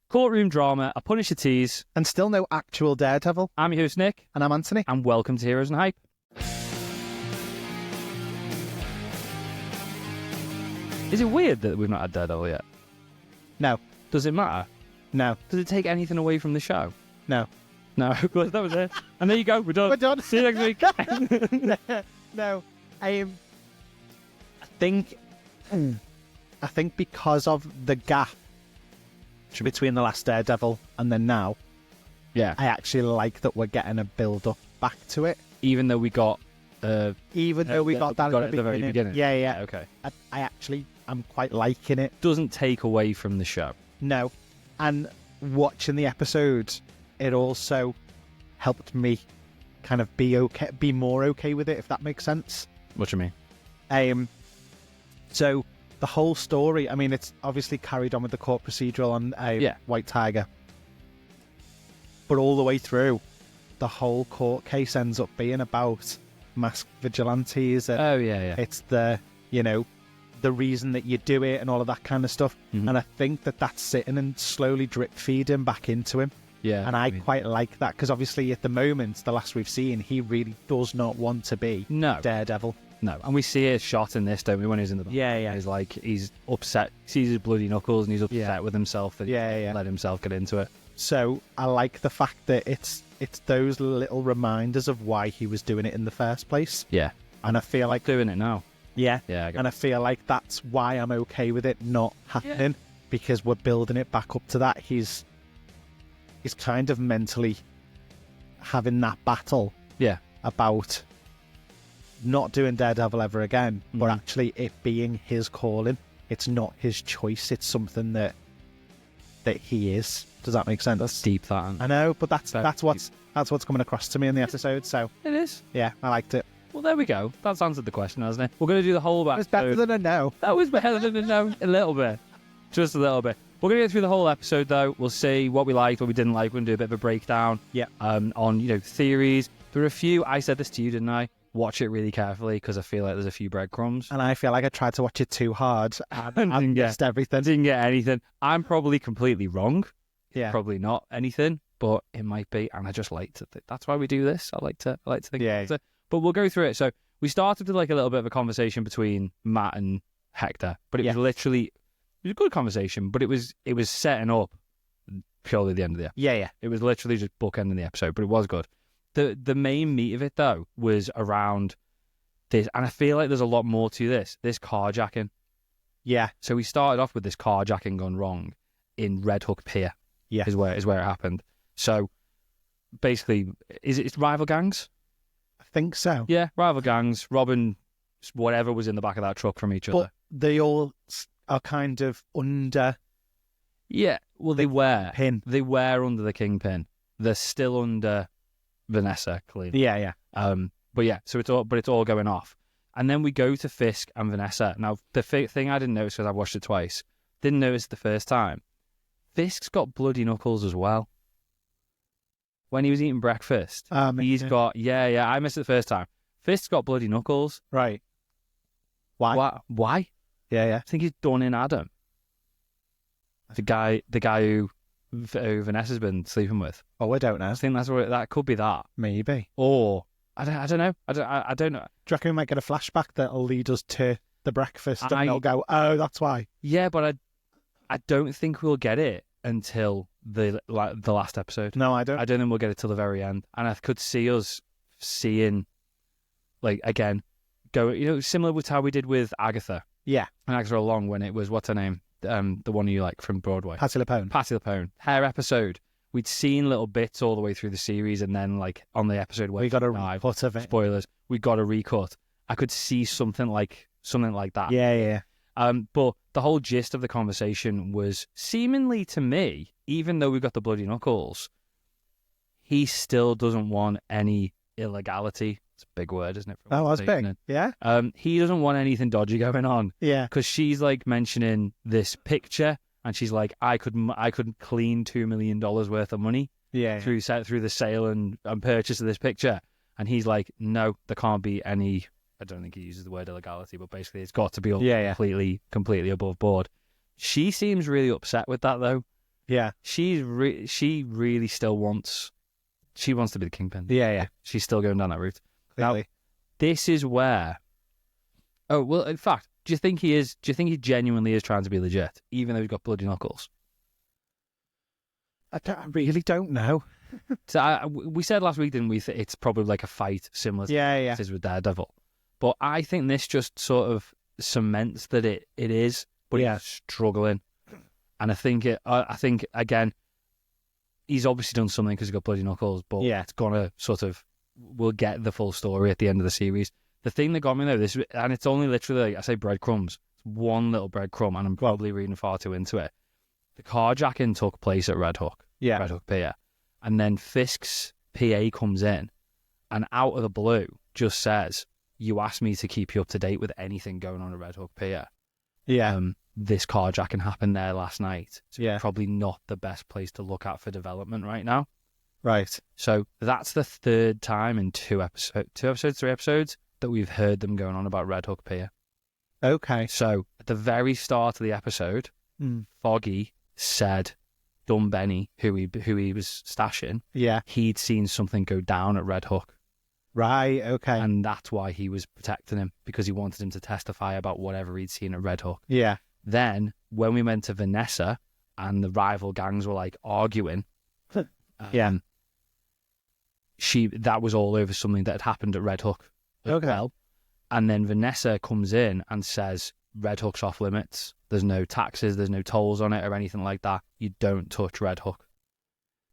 Courtroom drama, a Punisher tease. And still no actual Daredevil. I'm your host, Nick. And I'm Anthony. And welcome to Heroes and Hype. Is it weird that we've not had Daredevil yet? No. Does it matter? No. Does it take anything away from the show? No. No. Good, that was it. And there you go. We're done. We're done. See you next week. No. I think because of the gap between the last Daredevil and then now, yeah, I actually like that we're getting a build-up back to it. Even though we got... though we got that at the very beginning. Yeah. Okay. I'm quite liking it. Doesn't take away from the show. No. And watching the episode, it also helped me kind of be more okay with it, if that makes sense. What do you mean? So the whole story, I mean, it's obviously carried on with the court procedural on White Tiger. But all the way through, the whole court case ends up being about masked vigilantes. It's the reason that you do it and all of that kind of stuff. Mm-hmm. And I think that's sitting and slowly drip feeding back into him. Yeah. And I quite like that because obviously at the moment, the last we've seen, he really does not want to be Daredevil. No. And we see it shot in this, don't we, when he's in the back. Yeah. He's upset, sees his bloody knuckles and he's upset with himself and let himself get into it. So I like the fact that it's those little reminders of why he was doing it in the first place. Yeah. And I feel like doing it now. Yeah. Yeah. And I feel like that's why I'm okay with it not happening because we're building it back up to that. He's kind of mentally having that battle about not doing Daredevil ever again, but actually it being his calling. It's not his choice. It's something that he is. Does that make sense? That's deep, that. I know, but that's what's coming across to me in the episode. So it is. Yeah, I liked it. Well, there we go. That's answered the question, hasn't it? We're going to do the whole episode. It's better than a no. That was better than a no. A little bit. Just a little bit. We're going to get through the whole episode, though. We'll see what we liked, what we didn't like. We're going to do a bit of a breakdown on theories. There are a few. I said this to you, didn't I? Watch it really carefully because I feel like there's a few breadcrumbs. And I feel like I tried to watch it too hard and I missed everything. Didn't get anything. I'm probably completely wrong. Yeah. Probably not anything, but it might be. And I just like to think. That's why we do this. I like to think. Yeah. But we'll go through it. So we started with like a little bit of a conversation between Matt and Hector, but it was literally... It was a good conversation, but it was setting up purely the end of the episode. Yeah. It was literally just bookending the episode, but it was good. The main meat of it, though, was around this, and I feel like there's a lot more to this carjacking. Yeah. So we started off with this carjacking gone wrong in Red Hook Pier. Yeah. Is where it happened. So basically, it's rival gangs? I think so. Yeah, rival gangs, robbing whatever was in the back of that truck from each other. But they all are kind of under... Yeah, well, they were. Pin. They were under the Kingpin. They're still under Vanessa, clearly. Yeah. But yeah, so it's all going off. And then we go to Fisk and Vanessa. Now, the thing I didn't notice because I watched it twice, didn't notice the first time, Fisk's got bloody knuckles as well. When he was eating breakfast, he's got... Yeah, I missed it the first time. Fisk's got bloody knuckles. Right. Why? Yeah. I think he's done in Adam. The guy who Vanessa's been sleeping with. Oh, I don't know. I think that could be that. Maybe. Or I don't know. I don't know. Do you reckon we might get a flashback that'll lead us to the breakfast and they'll go, oh, that's why? Yeah, but I don't think we'll get it until the last episode. No, I don't. I don't think we'll get it till the very end. And I could see us seeing, like, again, go, similar with how we did with Agatha. Yeah. And Agatha along when it was, what's her name? The one you like from Broadway. Patti LuPone. Her episode. We'd seen little bits all the way through the series, and then like on the episode where we got a recut of it. Spoilers. We got a recut. I could see something like that. Yeah. But the whole gist of the conversation was seemingly to me, even though we got the bloody knuckles, he still doesn't want any illegality. It's a big word, isn't it? Oh, that's big. Yeah. He doesn't want anything dodgy going on. Yeah. Because she's like mentioning this picture, and she's like, I could clean $2 million worth of money. Yeah. Through the sale and purchase of this picture, and he's like, no, there can't be any. I don't think he uses the word illegality, but basically it's got to be completely above board. She seems really upset with that though. Yeah. She really still wants. She wants to be the kingpin. Yeah. She's still going down that route. Clearly. Now, this is where. Oh well, in fact, do you think he is? Do you think he genuinely is trying to be legit, even though he's got bloody knuckles? I really don't know. So we said last week, didn't we? It's probably like a fight similar to it is with Daredevil. But I think this just sort of cements that it is, but he's struggling. And I think again, he's obviously done something because he's got bloody knuckles, but it's gonna sort of, we'll get the full story at the end of the series. The thing that got me though, and it's only literally, like, I say breadcrumbs, it's one little breadcrumb, and I'm probably reading far too into it. The carjacking took place at Red Hook Pier, and then Fisk's PA comes in, and out of the blue just says, "You asked me to keep you up to date with anything going on at Red Hook Pier. This carjacking happened there last night. So probably not the best place to look at for development right now." Right. So that's the third time in 3 episodes that we've heard them going on about Red Hook Pier. Okay. So at the very start of the episode, Foggy said Dumb Benny, who he was stashing, he'd seen something go down at Red Hook. Right, okay. And that's why he was protecting him, because he wanted him to testify about whatever he'd seen at Red Hook. Yeah. Then, when we went to Vanessa and the rival gangs were like arguing, that was all over something that had happened at Red Hook as well. And then Vanessa comes in and says, Red Hook's off limits. There's no taxes, there's no tolls on it or anything like that. You don't touch Red Hook.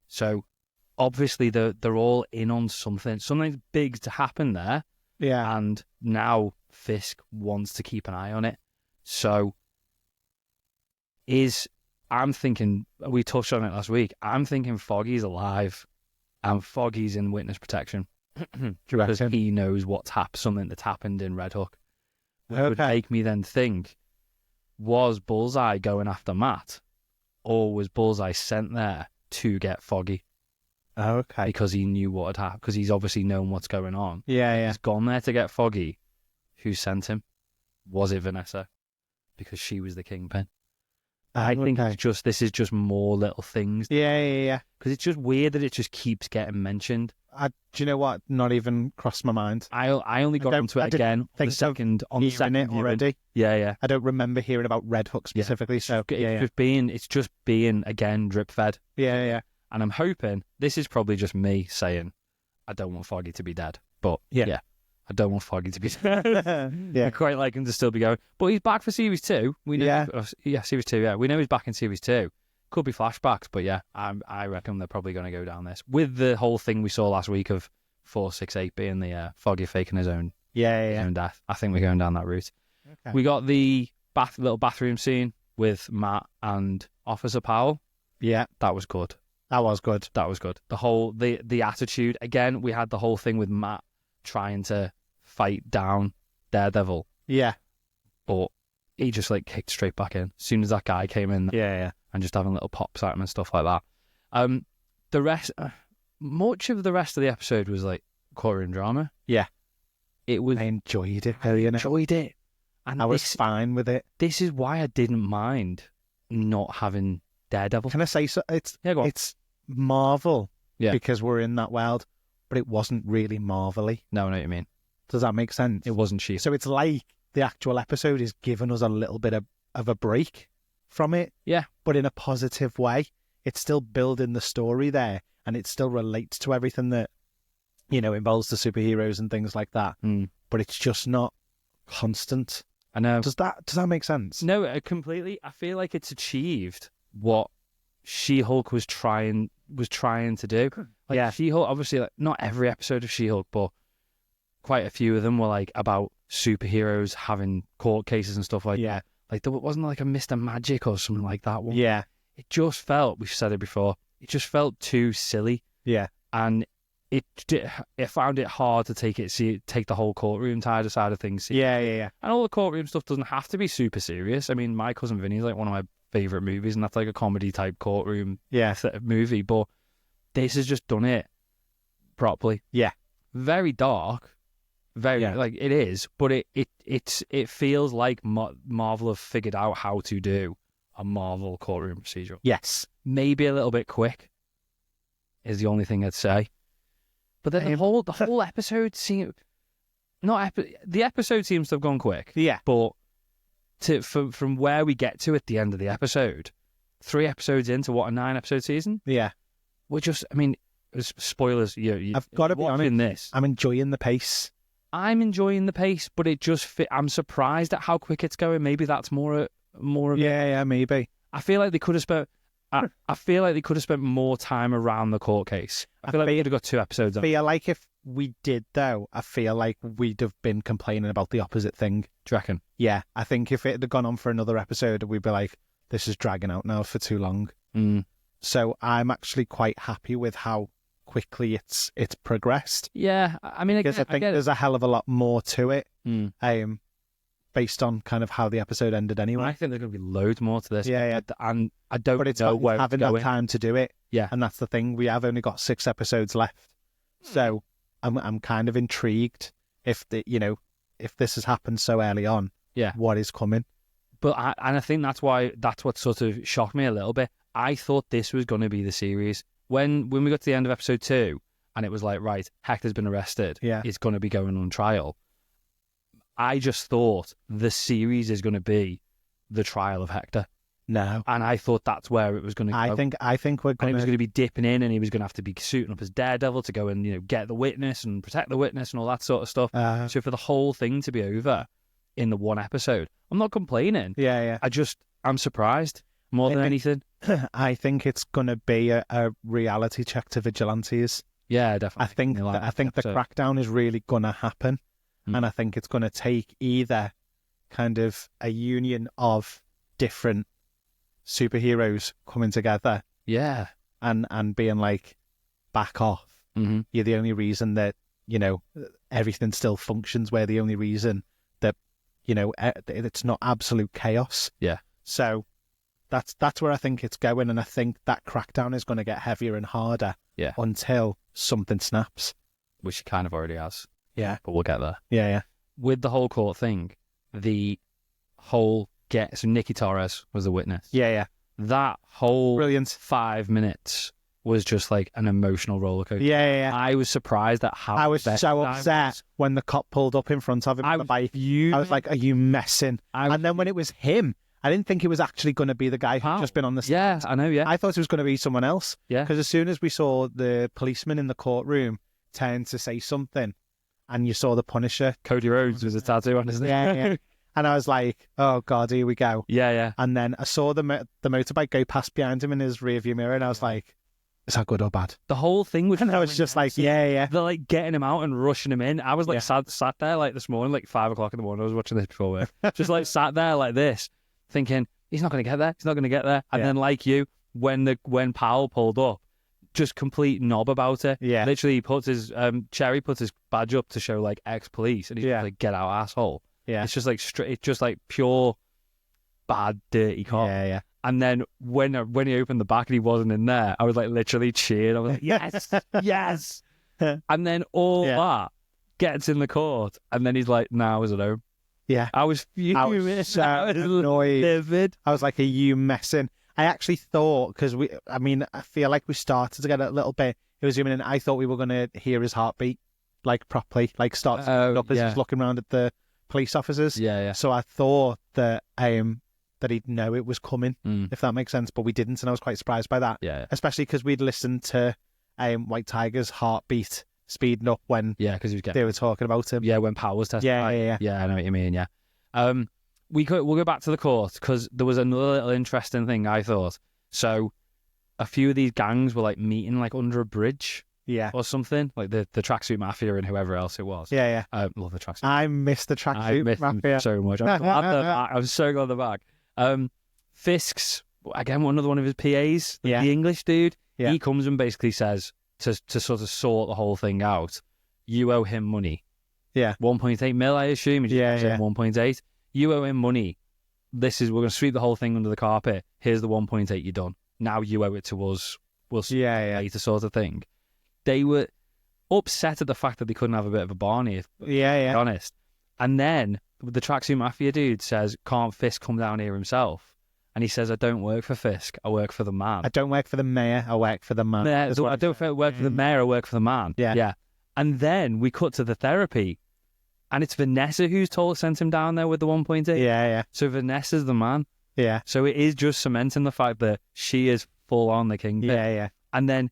So obviously they're all in on something big to happen there. Yeah. And now Fisk wants to keep an eye on it. So I'm thinking, we touched on it last week, I'm thinking Foggy's alive and Foggy's in witness protection. Because he knows something that's happened in Red Hook. Which would make me then think, was Bullseye going after Matt, or was Bullseye sent there to get Foggy? Okay. Because he knew what had happened, because he's obviously known what's going on. Yeah. He's gone there to get Foggy. Who sent him? Was it Vanessa? Because she was the kingpin. I think this is just more little things. Yeah. Because it's just weird that it just keeps getting mentioned. Do you know what? Not even crossed my mind. I only got into it again on the second it already. Yeah. I don't remember hearing about Red Hook specifically. So it's just being again drip fed. Yeah. And I'm hoping this is probably just me saying I don't want Foggy to be dead, but yeah. I don't want Foggy to be dead. I quite like him to still be going, but he's back for series 2. We know, series 2. Yeah, we know he's back in series 2. Could be flashbacks, but yeah, I reckon they're probably going to go down this with the whole thing we saw last week of 468 being the Foggy faking his own own death. I think we're going down that route. Okay. We got the little bathroom scene with Matt and Officer Powell. Yeah, that was good. That was good. The whole the attitude again. We had the whole thing with Matt trying to fight down Daredevil. Yeah, but he just like kicked straight back in as soon as that guy came in. Yeah. And just having little pops at him and stuff like that. The rest, much of the rest of the episode was like courtroom drama. Yeah, it was. I enjoyed it. And I was fine with it. This is why I didn't mind not having Daredevil. Can I say so? It's Marvel. Yeah, because we're in that world, but it wasn't really Marvel-y. No, I know what you mean. Does that make sense? It wasn't She. So it's like the actual episode is giving us a little bit of a break from it, but in a positive way. It's still building the story there, and it still relates to everything that involves the superheroes and things like that. But it's just not constant. I know. Does that make sense? No, completely. I feel like it's achieved what She-Hulk was trying to do. Like She-Hulk, obviously, like, not every episode of She-Hulk, but quite a few of them were like about superheroes having court cases and stuff like that. Like, there wasn't like a Mr. Magic or something like that one. Yeah. It just felt, we've said it before, it just felt too silly. Yeah. And it found it hard to take the whole courtroom side of things. Yeah. And all the courtroom stuff doesn't have to be super serious. I mean, My Cousin Vinny's like one of my favourite movies, and that's like a comedy type courtroom movie. But this has just done it properly. Yeah. Very dark. Like it is, but it feels like Marvel have figured out how to do a Marvel courtroom procedural. Yes. Maybe a little bit quick is the only thing I'd say. But then the whole episode seemed... the episode seems to have gone quick. Yeah. But from where we get to at the end of the episode, 3 episodes into what, a 9-episode season? Yeah. We're just, I mean, spoilers. I've got to be honest. This. I'm enjoying the pace. I'm enjoying the pace, but it just I'm surprised at how quick it's going. Maybe that's more of yeah, maybe. I feel like they could have spent. I feel like they could have spent more time around the court case. I feel like we could have got 2 episodes. I feel like if we did, though, I feel like we'd have been complaining about the opposite thing. Do you reckon? Yeah, I think if it had gone on for another episode, we'd be like, this is dragging out now for too long. So I'm actually quite happy with how quickly it's progressed. Yeah, I mean, because I think there's a hell of a lot more to it. Based on kind of how the episode ended anyway. I think there's going to be loads more to this. Yeah. And I don't but it's know where having that time to do it. Yeah. And that's the thing. We have only got 6 episodes left. So I'm kind of intrigued if this has happened so early on. Yeah. What is coming? But I think that's what sort of shocked me a little bit. I thought this was going to be the series. When we got to the end of episode 2 and it was like, right, Hector's been arrested. Yeah. He's going to be going on trial. I just thought the series is going to be the trial of Hector. No. And I thought that's where it was going to go. I think we're going to... And he was going to be dipping in and he was going to have to be suiting up as Daredevil to go and, get the witness and protect the witness and all that sort of stuff. So for the whole thing to be over in the 1 episode, I'm not complaining. Yeah. I'm surprised more than anything. I think it's going to be a reality check to vigilantes. Yeah, definitely. I think the crackdown is really going to happen. And I think it's going to take either kind of a union of different superheroes coming together. Yeah. And being like, back off. Mm-hmm. You're the only reason that, everything still functions. We're the only reason that, it's not absolute chaos. Yeah. So that's where I think it's going. And I think that crackdown is going to get heavier and harder. Yeah. Until something snaps. Which it kind of already has. Yeah. But we'll get there. Yeah. With the whole court thing, so Nikki Torres was the witness. Yeah. That whole brilliant 5 minutes was just like an emotional rollercoaster. Yeah. I was surprised at how I was so upset when the cop pulled up in front of him on the bike. I was like, are you messing? And then when it was him, I didn't think it was actually going to be the guy who'd just been on the stand. Yeah, I know, yeah. I thought it was going to be someone else. Yeah. Because as soon as we saw the policeman in the courtroom turn to say something, and you saw the Punisher. Cody Rhodes was a tattoo on his neck. Yeah. And I was like, oh, God, here we go. Yeah. And then I saw the motorbike go past behind him in his rearview mirror, and I was like, is that good or bad? The whole thing was... And I was just like, yeah. They're like getting him out and rushing him in. I was like sat there like this morning, like 5 o'clock in the morning. I was watching this before work. Just like sat there like this, thinking, he's not going to get there. He's not going to get there. And then like you, when Powell pulled up, just complete knob about it. Yeah. Literally, he puts his Cherry puts his badge up to show like ex-police, and he's just like, get out, asshole. Yeah. It's just like it's just like pure bad, dirty cop. Yeah. And then when he opened the back and he wasn't in there, I was like literally cheering. I was like, yes, yes. And then all that gets in the court, and then he's like, "Now is at home." Yeah. I was fuming. I was so annoyed. Livid. I was like, are you messing? I actually thought, because I feel like we started to get a little bit, it was zooming in, I thought we were going to hear his heartbeat, like properly, like start up as he's looking around at the police officers. Yeah. So I thought that he'd know it was coming, if that makes sense, but we didn't, and I was quite surprised by that. Yeah. Especially because we'd listened to White Tiger's heartbeat speeding up when because they were talking about him. Yeah, when Powell was testifying. Yeah, I know what you mean, yeah. We'll go back to the court, because there was another little interesting thing, I thought. So a few of these gangs were like meeting like under a bridge or something, like the Tracksuit Mafia and whoever else it was. Yeah. Love the Tracksuit. I missed the Tracksuit Mafia so much. I'm so glad they're back. Fisk's, again, another one of his PAs, the English dude, he comes and basically says to sort of sort the whole thing out, you owe him money. Yeah. 1.8 mil, I assume. 1.8. You owe him money. We're going to sweep the whole thing under the carpet. Here's the 1.8 you're done. Now you owe it to us. We'll see later, sort of thing. They were upset at the fact that they couldn't have a bit of a Barney, to be honest. And then the Tracksuit Mafia dude says, can't Fisk come down here himself? And he says, I don't work for Fisk, I work for the man. I don't work for the mayor, I work for the man. I don't work for the mayor, I work for the man. Yeah. And then we cut to the therapy, and it's Vanessa who's sent him down there with the 1.8. Yeah. So Vanessa's the man. Yeah. So it is just cementing the fact that she is full on the kingpin. Yeah. And then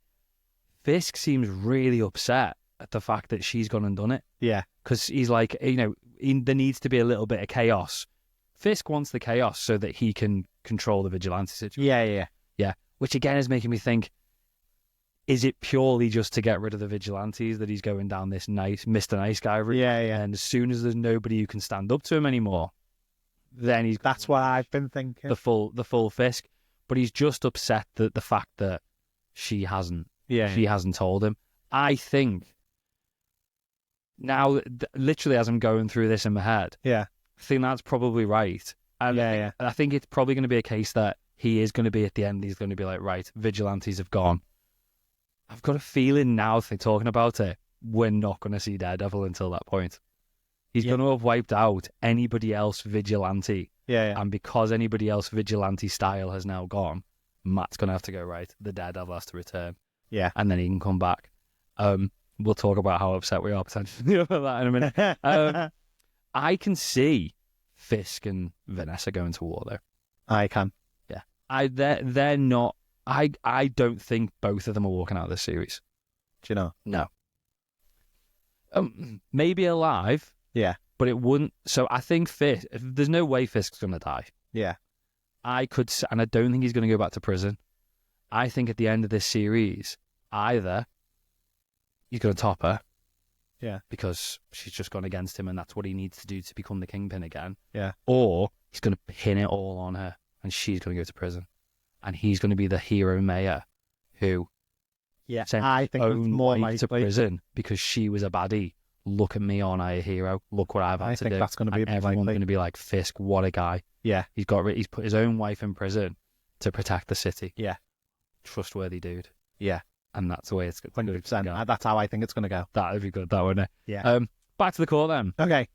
Fisk seems really upset at the fact that she's gone and done it. Yeah. Because he's like, there needs to be a little bit of chaos. Fisk wants the chaos so that he can control the vigilante situation. Yeah. Which again is making me think, is it purely just to get rid of the vigilantes that he's going down this nice Mr. Nice Guy route? Yeah. And as soon as there's nobody who can stand up to him anymore, then he's... That's what I've been thinking. The full Fisk. But he's just upset that the fact that she hasn't told him. I think now, literally as I'm going through this in my head, I think that's probably right. And I think it's probably going to be a case that he is going to be at the end, he's going to be like, right, vigilantes have gone. I've got a feeling now, if they're talking about it, we're not going to see Daredevil until that point. He's going to have wiped out anybody else vigilante. Yeah. And because anybody else vigilante style has now gone, Matt's going to have to go, right, the Daredevil has to return. Yeah. And then he can come back. We'll talk about how upset we are potentially about that in a minute. I can see Fisk and Vanessa going to war, though. I can. Yeah. They're not... I don't think both of them are walking out of this series. Do you know? No. Maybe alive. Yeah. But it wouldn't... So I think Fisk... There's no way Fisk's going to die. Yeah. And I don't think he's going to go back to prison. I think at the end of this series, either he's going to top her. Yeah. Because she's just gone against him and that's what he needs to do to become the kingpin again. Yeah. Or he's going to pin it all on her and she's going to go to prison. And he's going to be the hero mayor who sent I think his it's own more wife to prison because she was a baddie. Look at me, aren't I a hero? Look what I've had to do. I think that's going to be everyone's going to be like, Fisk, what a guy. Yeah. He's put his own wife in prison to protect the city. Yeah. Trustworthy dude. Yeah. And that's the way it's going to 100%. go. That's how I think it's going to go. That would be good, that wouldn't it? Yeah. Back to the court then. Okay.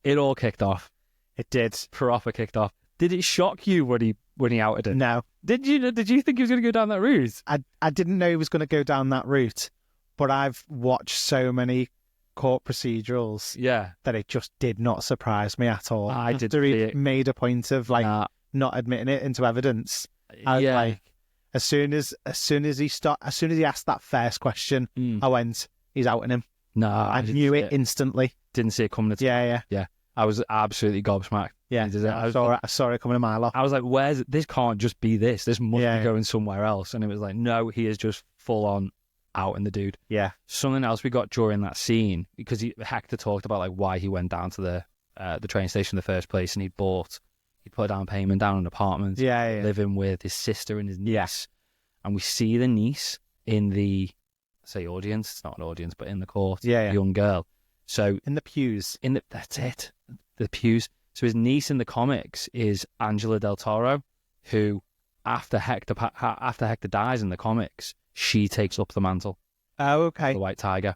It all kicked off. It did. Proper kicked off. Did it shock you when he outed it? No. Did you think he was going to go down that route? I didn't know he was going to go down that route, but I've watched so many court procedurals that it just did not surprise me at all. I did After he made a point of not admitting it into evidence. I was like, as soon as he asked that first question, I went, he's outing him. No, I knew it instantly. Didn't see it coming. Yeah. I was absolutely gobsmacked. Yeah, I saw it coming a mile off. I was like, this can't just be this. This must be going somewhere else. And it was like, no, he is just full on out in the dude. Yeah. Something else we got during that scene, because Hector talked about like why he went down to the train station in the first place, and he'd put a down payment down on an apartment. Living with his sister and his niece. And we see the niece in the audience. It's not an audience, but in the court. The young girl. So in the pews. That's it. The pews. So his niece in the comics is Angela Del Toro, who after Hector dies in the comics, she takes up the mantle. Oh, okay. The White Tiger.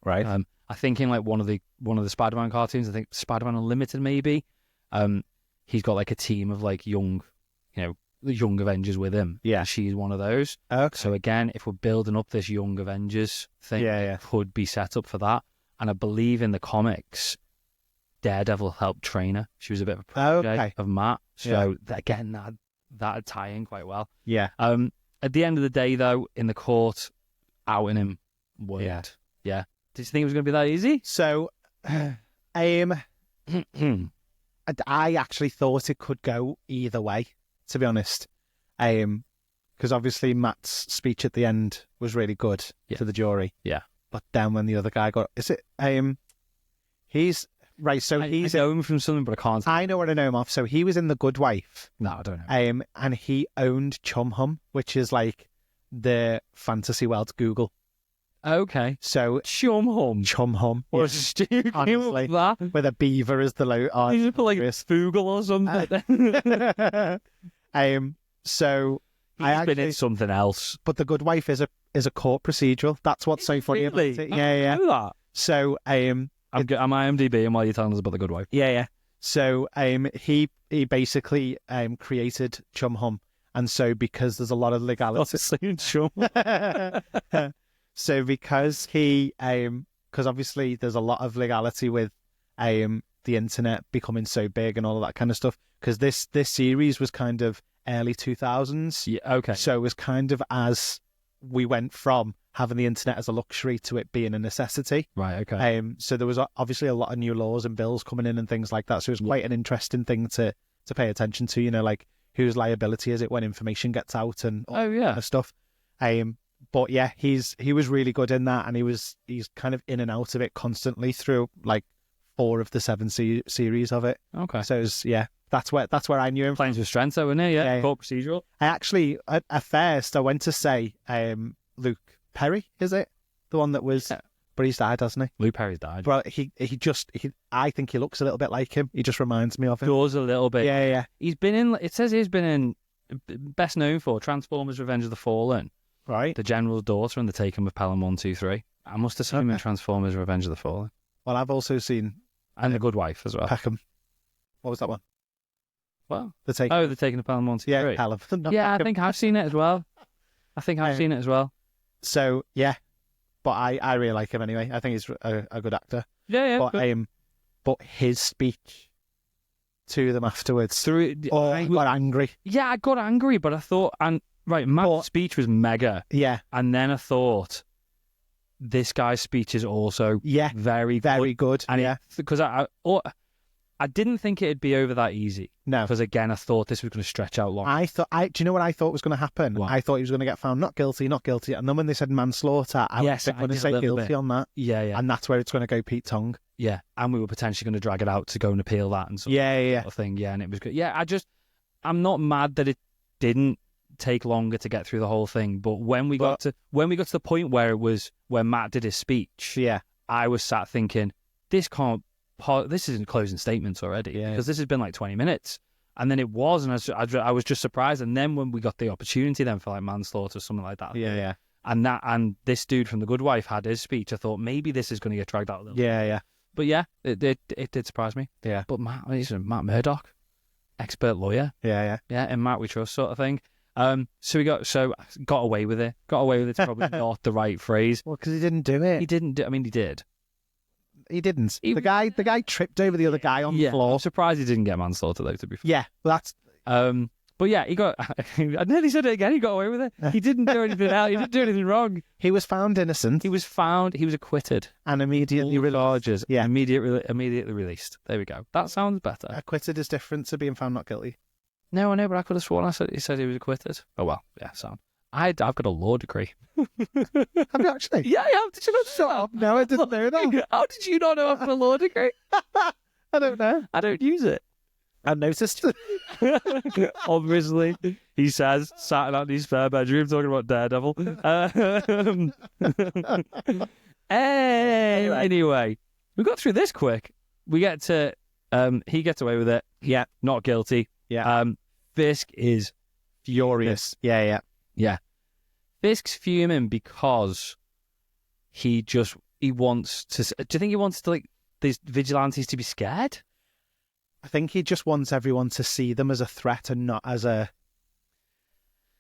Right. I think in like one of the Spider-Man cartoons, I think Spider-Man Unlimited maybe, he's got like a team of like young Avengers with him. Yeah. She's one of those. Okay. So again, if we're building up this young Avengers thing, it could be set up for that. And I believe in the comics, Daredevil helped train her. She was a bit of a project of Matt. So again, that'd tie in quite well. Yeah. At the end of the day, though, in the court, outing him worked. Yeah. Did you think it was going to be that easy? So, I actually thought it could go either way, to be honest. Because obviously Matt's speech at the end was really good to the jury. Yeah. But then when the other guy he's right. So I know him from something, but I can't. I know what I know him off. So he was in The Good Wife. No, I don't know. And he owned Chum Hum, which is like the fantasy world Google. Okay. So Chum Hum. What a stupid honestly, that. With a beaver as the logo. Oh, you just put like Foogle or something. So He's been in something else. But The Good Wife is a court procedural. That's what's so funny about it. I know that. So I'm IMDb, and while you're telling us about The Good Wife. Yeah. So he basically created Chum Hum, and so because there's a lot of legality, Chum. so because because obviously there's a lot of legality with the internet becoming so big and all of that kind of stuff. Because this series was kind of early 2000s. Yeah. Okay. So it was kind of as we went from having the internet as a luxury to it being a necessity. Right. Okay. So there was obviously a lot of new laws and bills coming in and things like that. So it was quite an interesting thing to pay attention to. You know, like whose liability is it when information gets out and all that kind of stuff. But yeah, he was really good in that, and he's kind of in and out of it constantly through like 4 of the 7 series of it. Okay. So it was, that's where I knew him. Playing with strength, though, isn't it? Yeah. Court procedural. I actually at first I went to say Luke Perry, is it the one that was? Yeah. But he's died, hasn't he? Luke Perry's died. But I think he looks a little bit like him. He just reminds me of him. Does a little bit. Yeah. He's been in. It says he's been in. Best known for Transformers: Revenge of the Fallen. Right. The General's Daughter and The Taken of Pelham 1, 2, 3. I must have seen him in Transformers: Revenge of the Fallen. Well, I've also seen The Good Wife as well. Peckham. What was that one? What? The Taken of Pelham 1, 2, 3. Yeah, Pelham. Yeah, I think I've seen it as well. So yeah, but I really like him anyway. I think he's a good actor. Yeah. But his speech to them afterwards, I got angry. Yeah, I got angry, but I thought, Matt's speech was mega. Yeah, and then I thought, this guy's speech is also very good. And because I didn't think it'd be over that easy. No, because again, I thought this was going to stretch out long. Do you know what I thought was going to happen? What? I thought he was going to get found not guilty, and then when they said manslaughter, I was going to say guilty on that. Yeah, and that's where it's going to go Pete Tong. Yeah, and we were potentially going to drag it out to go and appeal that and sort of thing. Yeah, and it was good. Yeah, I'm not mad that it didn't take longer to get through the whole thing, but when we got to the point where Matt did his speech, I was sat thinking, this isn't closing statements already, because this has been like 20 minutes, and then it was, and I was just surprised. And then when we got the opportunity then for like manslaughter or something like that, and this dude from The Good Wife had his speech, I thought maybe this is going to get dragged out a little bit. But yeah, it did surprise me. Yeah, but he's Matt Murdock, expert lawyer. And Matt we trust sort of thing. So got away with it. Got away with it's probably not the right phrase. Well, because he didn't do it. He didn't. He did. He didn't. The guy tripped over the other guy on the floor. I'm surprised he didn't get manslaughter though. To be fair. Yeah, well, that's. But yeah, he got. I nearly said it again. He got away with it. He didn't do anything else. He didn't do anything wrong. He was found innocent. He was acquitted and immediately released. Yeah, immediately released. There we go. That sounds better. Acquitted is different to being found not guilty. No, I know, but I could have sworn he said he was acquitted. Oh well, yeah, sound. I've got a law degree. Have you actually? Yeah, I have. Did you not shut up? No, I didn't know that. How did you not know I've got a law degree? I don't know. I don't use it. I noticed. Obviously, he says, sat in his spare bedroom talking about Daredevil. Anyway, we got through this quick. We get to, he gets away with it. Yeah, not guilty. Yeah. Fisk is furious. Yeah. Fisk's fuming because he wants to. Do you think he wants to like these vigilantes to be scared? I think he just wants everyone to see them as a threat and not as a.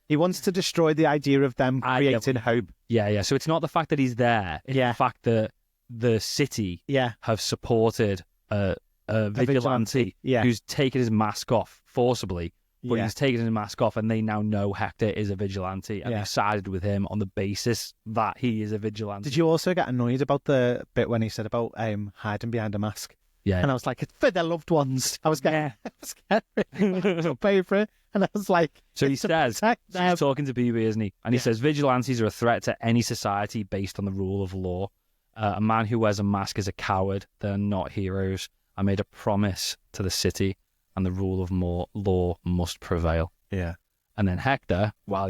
He wants to destroy the idea of them creating hope. Yeah. So it's not the fact that he's there. It's the fact that the city have supported a vigilante who's taken his mask off forcibly. But he's taken his mask off, and they now know Hector is a vigilante, and they've sided with him on the basis that he is a vigilante. Did you also get annoyed about the bit when he said about hiding behind a mask? Yeah. And I was like, it's for their loved ones. I was scared. I'll pay for it. And I was like... So he says, he's talking to BB, isn't he? And he says, vigilantes are a threat to any society based on the rule of law. A man who wears a mask is a coward. They're not heroes. I made a promise to the city, and the rule of law must prevail. Yeah. And then Hector, while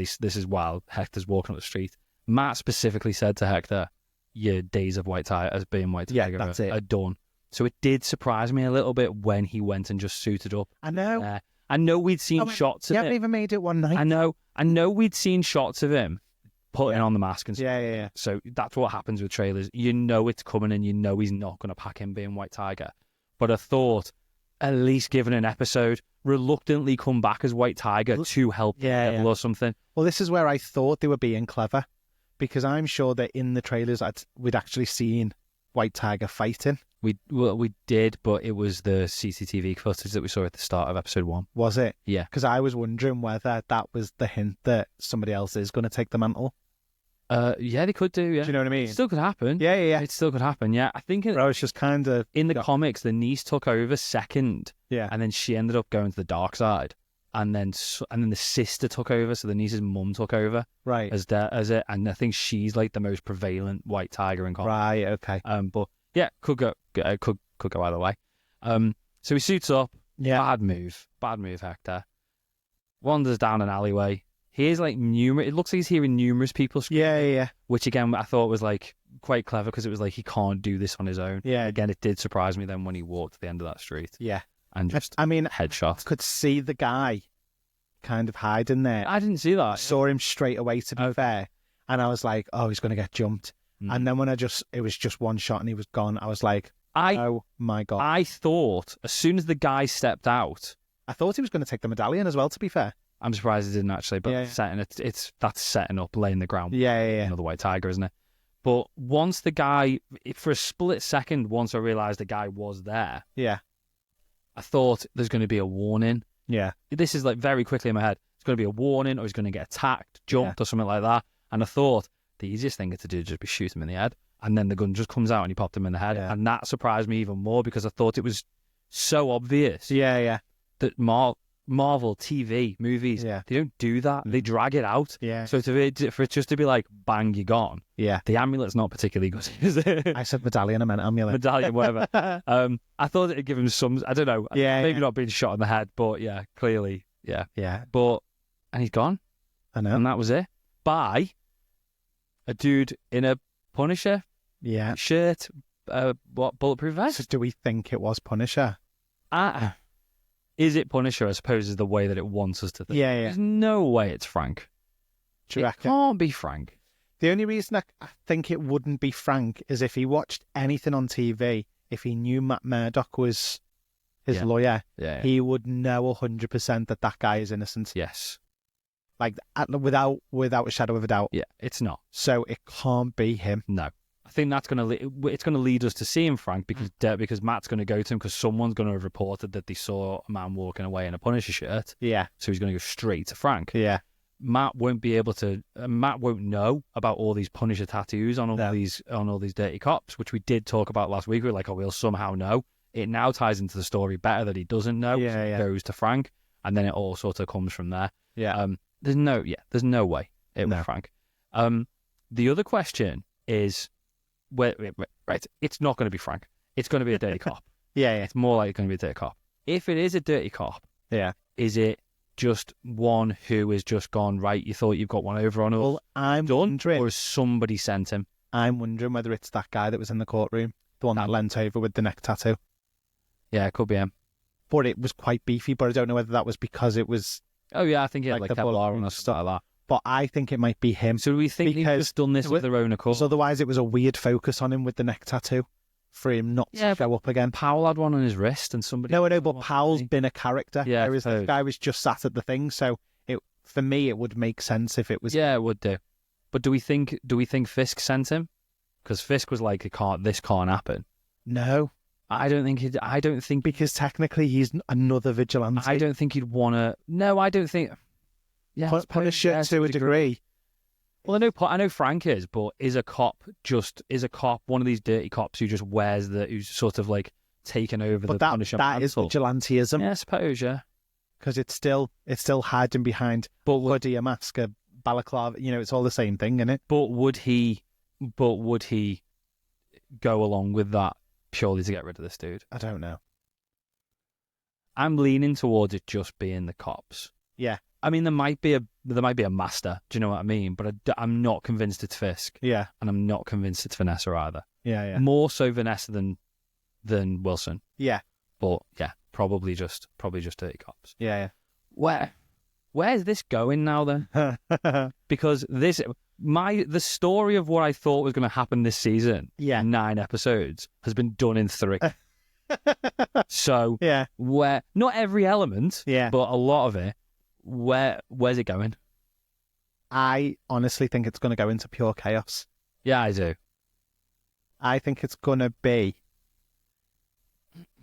Hector's walking up the street, Matt specifically said to Hector, your days of being white tiger are done. So it did surprise me a little bit when he went and just suited up. I know. I know we'd seen shots of him. You haven't even made it one night. I know we'd seen shots of him putting on the mask and stuff. Yeah. So that's what happens with trailers. You know it's coming, and you know he's not going to pack in being White Tiger. But I thought at least given an episode, reluctantly come back as White Tiger to help Daredevil or something. Well, this is where I thought they were being clever, because I'm sure that in the trailers we'd actually seen White Tiger fighting. We did, but it was the CCTV footage that we saw at the start of episode 1. Was it? Yeah. Because I was wondering whether that was the hint that somebody else is going to take the mantle. Yeah, they could do, yeah. Do you know what I mean? It still could happen. Yeah. It still could happen, yeah. I think I was just kind of... in the comics, the niece took over second. Yeah. And then she ended up going to the dark side. And then the sister took over, so the niece's mum took over. Right. As it. And I think she's like the most prevalent White Tiger in comics. Right, okay. But yeah, could go either way. So he suits up. Yeah. Bad move, Hector. Wanders down an alleyway. Here's like numerous. It looks like he's hearing numerous people scream. Yeah. Which again, I thought was like quite clever, because it was like he can't do this on his own. Yeah. Again, it did surprise me then when he walked to the end of that street. Yeah. And just headshot. Could see the guy kind of hiding there. I didn't see that. Saw him straight away, to be fair, and I was like, oh, he's going to get jumped. And then when it was just one shot and he was gone, I was like, oh my God. I thought as soon as the guy stepped out, I thought he was going to take the medallion as well, to be fair. I'm surprised he didn't actually, but that's setting up, laying the ground. Yeah. Another White Tiger, isn't it? But once the guy, for a split second, once I realised the guy was there, I thought there's going to be a warning. Yeah. This is like very quickly in my head. It's going to be a warning, or he's going to get attacked, jumped, or something like that. And I thought the easiest thing to do would just be shoot him in the head. And then the gun just comes out and he popped him in the head. Yeah. And that surprised me even more, because I thought it was so obvious. Yeah. That Marvel TV movies, they don't do that. They drag it out. Yeah. So for it just to be like, bang, you're gone. Yeah. The amulet's not particularly good, is it? I said medallion, I meant amulet. Medallion, whatever. I thought it'd give him some, I don't know. Maybe not being shot in the head, but yeah, clearly, yeah. Yeah. And he's gone. I know. And that was it. By a dude in a Punisher shirt, bulletproof vest. So do we think it was Punisher? Is it Punisher, I suppose, is the way that it wants us to think. Yeah. There's no way it's Frank. Do you reckon? It can't be Frank. The only reason I think it wouldn't be Frank is if he watched anything on TV, if he knew Matt Murdock was his lawyer, he would know 100% that guy is innocent. Yes. Like, without a shadow of a doubt. Yeah, it's not. So it can't be him. No. I think that's going to lead us to seeing Frank, because Matt's going to go to him, because someone's going to have reported that they saw a man walking away in a Punisher shirt. Yeah. So he's going to go straight to Frank. Yeah. Matt won't know about all these Punisher tattoos on all these dirty cops, which we did talk about last week. We were like, we'll somehow know. It now ties into the story better that he doesn't know. Yeah, so it goes to Frank, and then it all sort of comes from there. Yeah. There's no way it was Frank. The other question is, right, it's not going to be Frank. It's going to be a dirty cop. Yeah. It's more likely going to be a dirty cop. If it is a dirty cop, is it just one who has just gone, right, you thought you've got one over on us? Well, I'm wondering. Or has somebody sent him? I'm wondering whether it's that guy that was in the courtroom, the one that leant over with the neck tattoo. Yeah, it could be him. But it was quite beefy, but I don't know whether that was because it was... Oh, yeah, I think he had like Kevlar and stuff like that. But I think it might be him. So do we think they've just done this of their own accord? Because otherwise it was a weird focus on him with the neck tattoo for him not to show up again. Powell had one on his wrist and somebody... No, but Powell's been a character. Yeah, whereas this guy was just sat at the thing, so for me it would make sense if it was... Yeah, it would do. But do we think Fisk sent him? Because Fisk was like, this can't happen. No. I don't think... Because technically he's another vigilante. I don't think he'd want to... No, I don't think... Yeah, Punisher to a degree. Well, I know Frank is, but is a cop one of these dirty cops who just who's sort of like taken over the Punisher mantle? That is vigilanteism. Yeah, I suppose, yeah. Because it's still hiding behind a mask, a balaclava. It's all the same thing, isn't it? But would he go along with that purely to get rid of this dude? I don't know. I'm leaning towards it just being the cops. Yeah. I mean, there might be a master. Do you know what I mean? But I'm not convinced it's Fisk. Yeah. And I'm not convinced it's Vanessa either. Yeah. More so Vanessa than Wilson. Yeah. But yeah, probably just dirty cops. Yeah. Where's this going now then? Because the story of what I thought was going to happen this season, 9 episodes, has been done in 3. So Yeah. where not every element, Yeah. but a lot of it, where's it going? I honestly think it's going to go into pure chaos. Yeah, I do. I think it's going to be.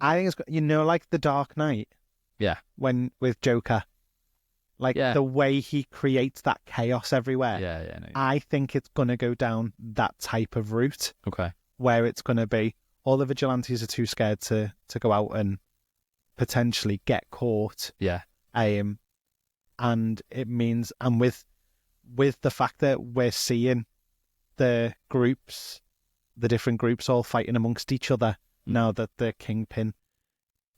I think it's like the Dark Knight. Yeah. When with Joker, like the way he creates that chaos everywhere. Yeah. No, I think it's going to go down that type of route. Okay. Where it's going to be all the vigilantes are too scared to go out and potentially get caught. Yeah. And it means, and with the fact that we're seeing the different groups all fighting amongst each other now that the Kingpin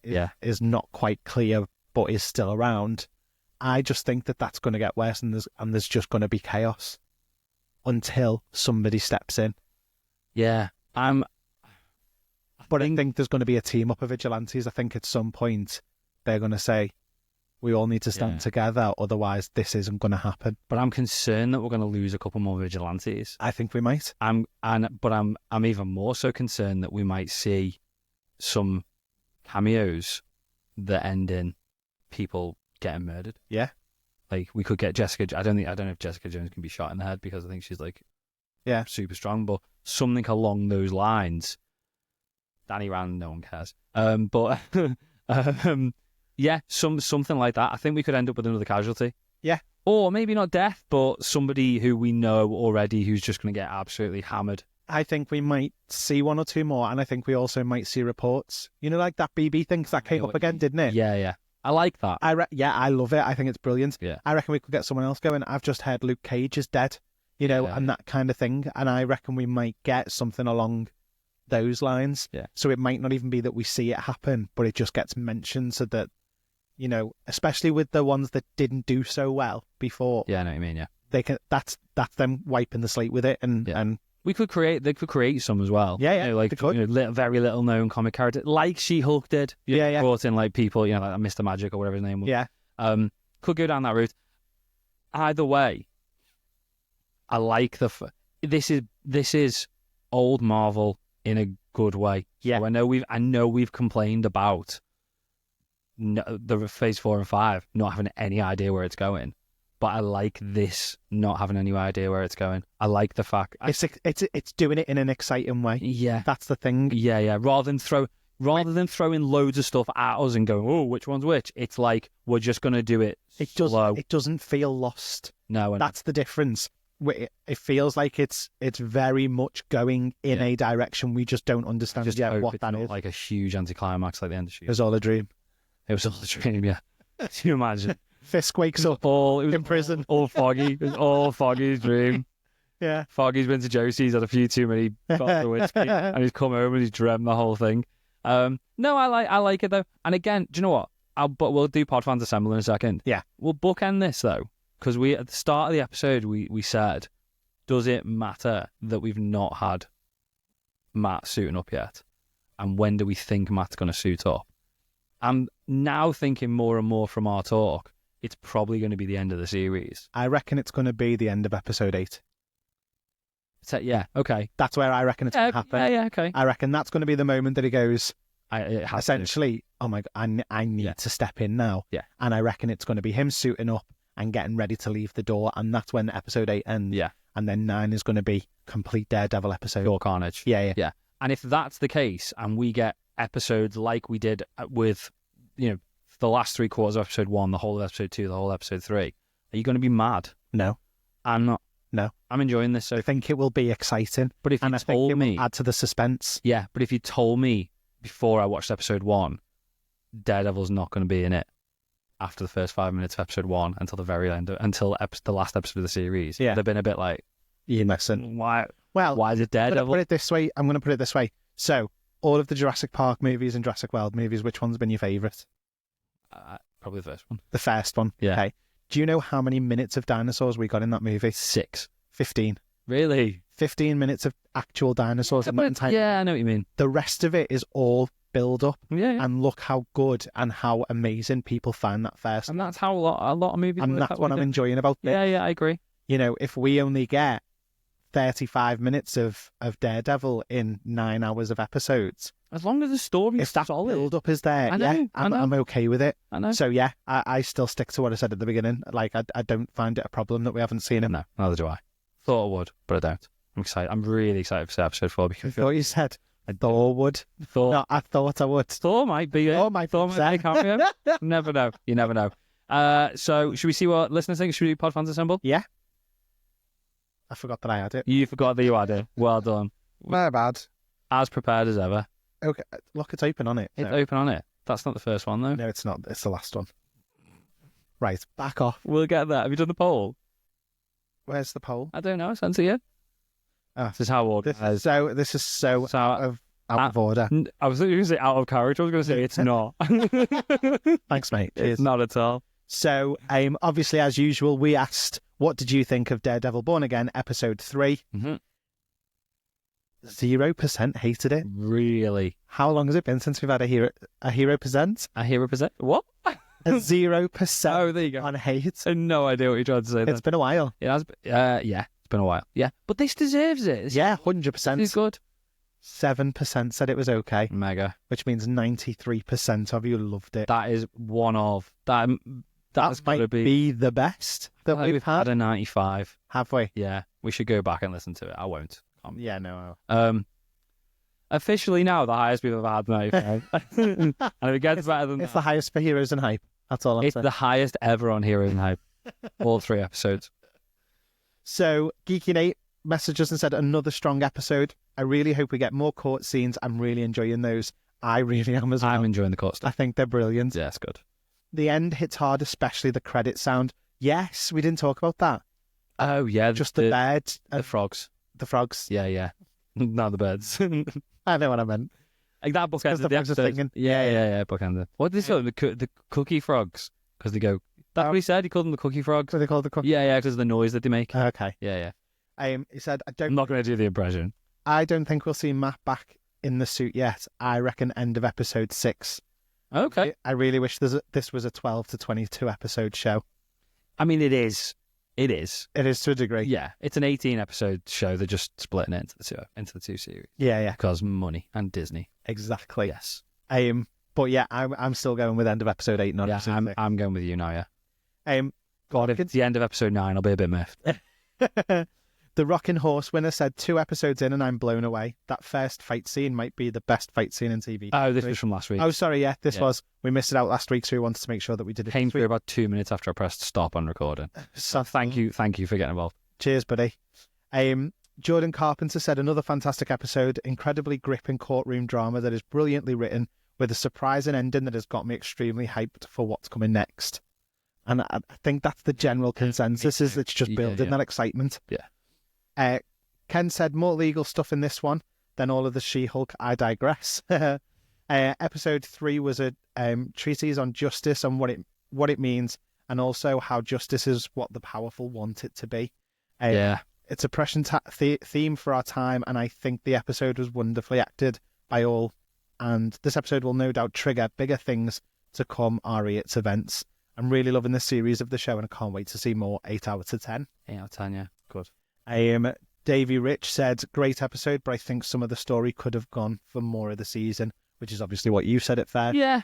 is not quite clear but is still around, I just think that that's going to get worse, and there's just going to be chaos until somebody steps in. Yeah, I think there's going to be a team up of vigilantes. I think at some point they're going to say, we all need to stand together, otherwise this isn't going to happen. But I'm concerned that we're going to lose a couple more vigilantes. I think we might. I'm even more so concerned that we might see some cameos that end in people getting murdered. Yeah. Like we could get Jessica. I don't know if Jessica Jones can be shot in the head because I think she's like super strong, but something along those lines. Danny Rand, no one cares. But yeah, something like that. I think we could end up with another casualty. Yeah. Or maybe not death, but somebody who we know already who's just going to get absolutely hammered. I think we might see one or two more, and I think we also might see reports. Like that BB thing, 'cause that came up again, didn't it? Yeah. I like that. I love it. I think it's brilliant. Yeah. I reckon we could get someone else going. I've just heard Luke Cage is dead, and that kind of thing. And I reckon we might get something along those lines. Yeah. So it might not even be that we see it happen, but it just gets mentioned so that, especially with the ones that didn't do so well before. Yeah, I know what you mean, yeah. They can. That's them wiping the slate with it, and they could create some as well. Yeah, like very little known comic character, like She-Hulk did. Brought in like people, like Mr. Magic or whatever his name was. Yeah. Could go down that route. Either way, I like this is old Marvel in a good way. Yeah. So I know we've complained about the Phase 4 and 5 not having any idea where it's going. But I like this not having any idea where it's going. I like the fact it's doing it in an exciting way. Yeah, that's the thing. Yeah. Rather than throwing loads of stuff at us and going, oh, which one's which? It's like we're just going to do it. Slow. It doesn't feel lost. No, that's the difference. It feels like it's very much going in a direction we just don't understand yet what that is. Like a huge anticlimax, like the end of She-Hulk. It was all a dream. It was all a dream. Yeah. Can you imagine? Fisk wakes up in prison. All foggy. It was all Foggy's dream. Yeah. Foggy's been to Josie's, had a few too many bottles of whiskey, and he's come home and he's dreamt the whole thing. No, I like it though. And again, do you know what? But we'll do Podfans Assemble in a second. Yeah. We'll bookend this though, because at the start of the episode we said, does it matter that we've not had Matt suiting up yet? And when do we think Matt's going to suit up? I'm now thinking more and more from our talk, it's probably going to be the end of the series. I reckon it's going to be the end of episode 8. So, yeah, okay. That's where I reckon it's going to happen. Yeah, okay. I reckon that's going to be the moment that he goes, essentially, oh my God, I need to step in now. Yeah. And I reckon it's going to be him suiting up and getting ready to leave the door. And that's when episode 8 ends. Yeah. And then 9 is going to be complete Daredevil episode. Pure carnage. Yeah. And if that's the case, and we get episodes like we did with, the last 3 quarters of episode 1, the whole of episode 2, the whole of episode 3, are you going to be mad? No. I'm not. No. I'm enjoying this. So I think it will be exciting. But if you told me, add to the suspense. Yeah, but if you told me before I watched episode 1, Daredevil's not going to be in it after the first 5 minutes of episode 1 until the very end, until the last episode of the series, yeah, they've been a bit like, you mustn't. Why? Well, why is it Daredevil? I'm going to put it this way. So, all of the Jurassic Park movies and Jurassic World movies, which one's been your favourite? Probably the first one. The first one. Yeah. Okay. Do you know how many minutes of dinosaurs we got in that movie? 6. 15. Really? 15 minutes of actual dinosaurs in that entire. Yeah, I know what you mean. The rest of it is all build up. Yeah. And look how good and how amazing people find that first. And that's how a lot of movies. And that's what I'm enjoying about this. Yeah, I agree. If we only get 35 minutes of Daredevil in 9 hours of episodes. As long as the story's if that solid. build-up is there, I know. I'm okay with it. I know. So yeah, I still stick to what I said at the beginning. Like, I don't find it a problem that we haven't seen him. No, neither do I. Thought I would, but I don't. I'm excited. I'm really excited for episode 4 because I thought you said Thor would. No, I thought I would. Thor might be it. Thor might be cameo. Never know. You never know. So should we see what listeners think? Should we do Pod Fans Assemble? Yeah. I forgot that I had it. You forgot that you had it. Well done. My bad. As prepared as ever. Okay, look, it's open on it. It's open on it. That's not the first one, though. No, it's not. It's the last one. Right, back off. We'll get that. Have you done the poll? Where's the poll? I don't know. I sent it you. This is how organised. This is so out of order. I was going to say out of character. I was going to say it's not. Thanks, mate. Cheers. It's not at all. So, obviously, as usual, we asked, what did you think of Daredevil Born Again, episode 3? 0% hated it. Really? How long has it been since we've had a hero present? A hero present? What? A 0% oh, there you go. on hate. I have no idea what you're trying to say. It's been a while. It has. Yeah, it's been a while. Yeah, but this deserves it. Yeah, 100%. It's good. 7% said it was okay. Mega. Which means 93% of you loved it. That is one of that. That might be the best that we've had. A 95. Have we? Yeah, we should go back and listen to it. I won't. Yeah, no. Officially now, the highest we've ever had, 95. And if it gets better than that, it's the highest for Heroes and Hype. That's all I'm saying. It's the highest ever on Heroes and Hype. All 3 episodes. So, Geeky Nate messaged us and said, another strong episode. I really hope we get more court scenes. I'm really enjoying those. I really am as well. I'm enjoying the court stuff. I think they're brilliant. Yeah, it's good. The end hits hard, especially the credit sound. Yes, we didn't talk about that. Oh, yeah. Just the birds. The frogs. The frogs. Yeah. Not the birds. I know what I meant. Like that bookend. The frogs are singing. Yeah, bookend. What did they call them? The cookie frogs? Because they go... That's what he said. He called them the cookie frogs. So they called the cookie? Yeah, because of the noise that they make. Okay. Yeah. He said, I'm not going to do the impression. I don't think we'll see Matt back in the suit yet. I reckon end of episode 6. Okay. I really wish this was a 12 to 22 episode show. I mean, it is. It is. It is to a degree. Yeah. It's an 18 episode show. They're just splitting it into the 2 series. Yeah. Because money and Disney. Exactly. Yes. But yeah, I'm still going with end of episode 8, not episode 6. I'm going with you now, yeah. God, if it's the end of episode 9, I'll be a bit miffed. The Rockin' Horse winner said 2 episodes in and I'm blown away. That first fight scene might be the best fight scene in TV. Oh, this was from last week. Oh, sorry, yeah, this was. We missed it out last week, so we wanted to make sure that we did it. Came through about 2 minutes after I pressed stop on recording. So thank you for getting involved. Cheers, buddy. Jordan Carpenter said another fantastic episode, incredibly gripping courtroom drama that is brilliantly written with a surprising ending that has got me extremely hyped for what's coming next. And I think that's the general consensus, is it's just building that excitement. Yeah. Ken said more legal stuff in this one than all of the She-Hulk. I digress. Episode 3 was a treatise on justice and what it means, and also how justice is what the powerful want it to be. It's a prescient theme for our time, and I think the episode was wonderfully acted by all. And this episode will no doubt trigger bigger things to come re its events. I'm really loving this series of the show, and I can't wait to see more. 8 out of 10. 8 out of 10, yeah. Good. Davey Rich said, great episode, but I think some of the story could have gone for more of the season, which is obviously what you said at fair. Yeah.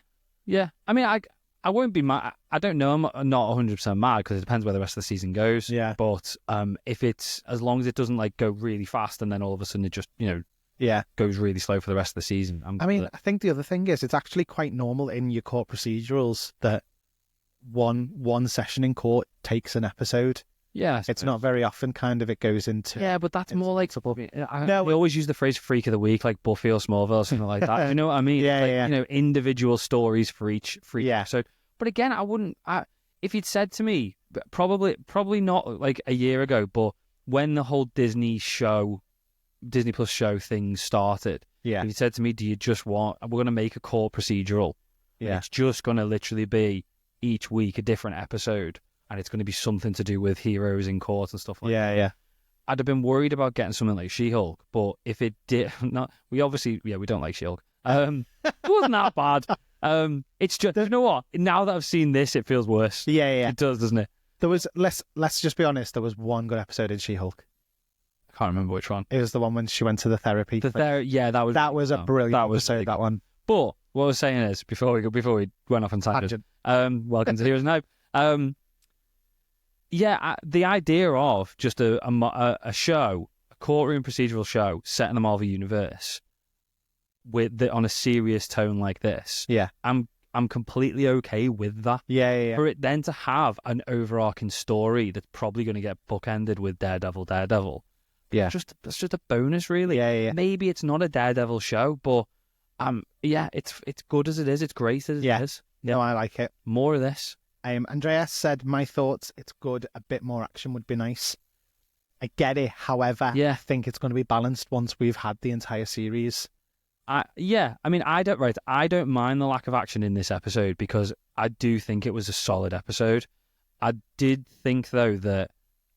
I mean, I won't be mad. I don't know. I'm not 100% mad because it depends where the rest of the season goes. Yeah. But if it's, as long as it doesn't like go really fast and then all of a sudden it just, goes really slow for the rest of the season. I think the other thing is it's actually quite normal in your court procedurals that one session in court takes an episode. Yeah, it's not very often kind of it goes into... Yeah, but that's more like... No, we always use the phrase freak of the week, like Buffy or Smallville or something like that. You know what I mean? Yeah. Individual stories for each episode. But again, I wouldn't... if you'd said to me, probably not like a year ago, but when the whole Disney Plus show thing started, if you said to me, do you just want... We're going to make a court procedural. Yeah. It's just going to literally be each week a different episode. And it's going to be something to do with heroes in court and stuff like that. Yeah. I'd have been worried about getting something like She-Hulk, but if it did not, we don't like She-Hulk. It wasn't that bad. It's just, you know what? Now that I've seen this, it feels worse. Yeah. It does, doesn't it? There was, let's just be honest, there was one good episode in She-Hulk. I can't remember which one. It was the one when she went to the therapy. Yeah, that was a brilliant episode. Really that cool. one. But what I was saying is, before we went off on tangent, welcome to Heroes and Hope. The idea of just a show, a courtroom procedural show set in the Marvel universe, on a serious tone like this. Yeah, I'm completely okay with that. Yeah. For it then to have an overarching story that's probably going to get bookended with Daredevil. Yeah, that's just a bonus, really. Yeah. Maybe it's not a Daredevil show, but it's good as it is. It's great as it is. Yeah, no, I like it. More of this. Andreas said, my thoughts, it's good. A bit more action would be nice. I get it. However, I think it's going to be balanced once we've had the entire series. I don't mind the lack of action in this episode because I do think it was a solid episode. I did think, though, that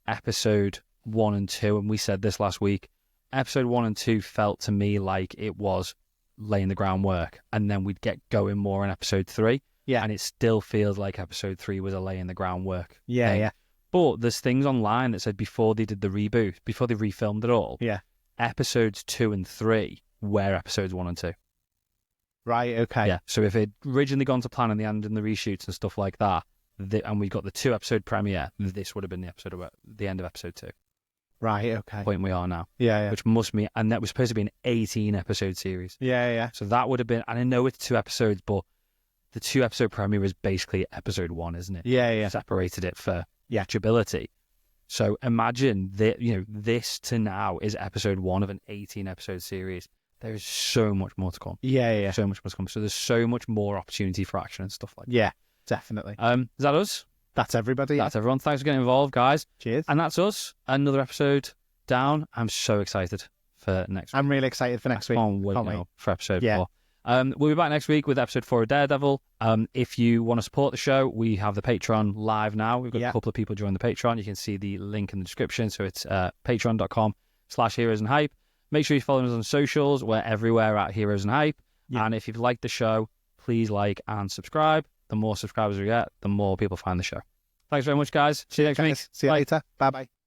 episode 1 and 2, and we said this last week, episode 1 and 2 felt to me like it was laying the groundwork, and then we'd get going more in episode 3. Yeah. And it still feels like episode 3 was a laying the groundwork. Yeah. But there's things online that said before they did the reboot, before they refilmed it all, episodes 2 and 3 were episodes 1 and 2. Right, okay. Yeah, so if it originally gone to plan in the end and the reshoots and stuff like that, and we got the 2-episode premiere, this would have been the end of episode 2. Right, okay. Point we are now. Yeah. Which must be, and that was supposed to be an 18-episode series. Yeah. So that would have been, and I know it's 2 episodes, but the 2-episode premiere is basically episode 1, isn't it? Yeah. Separated it for watchability. So imagine that, this to now is episode 1 of an 18-episode series. There is so much more to come. Yeah. So much more to come. So there's so much more opportunity for action and stuff like that. Yeah, definitely. Is that us? That's everybody. That's everyone. Thanks for getting involved, guys. Cheers. And that's us. Another episode down. I'm so excited for next week. I'm really excited for next week. Can't wait for episode 4. We'll be back next week with episode 4 of Daredevil. If you want to support the show, we have the Patreon live now. We've got a couple of people join the Patreon. You can see the link in the description. So it's patreon.com/heroes and hype. Make sure you follow us on socials. We're everywhere at Heroes and Hype. Yeah. And if you've liked the show, please like and subscribe. The more subscribers we get, the more people find the show. Thanks very much, guys. See you next week. See you later. Bye-bye.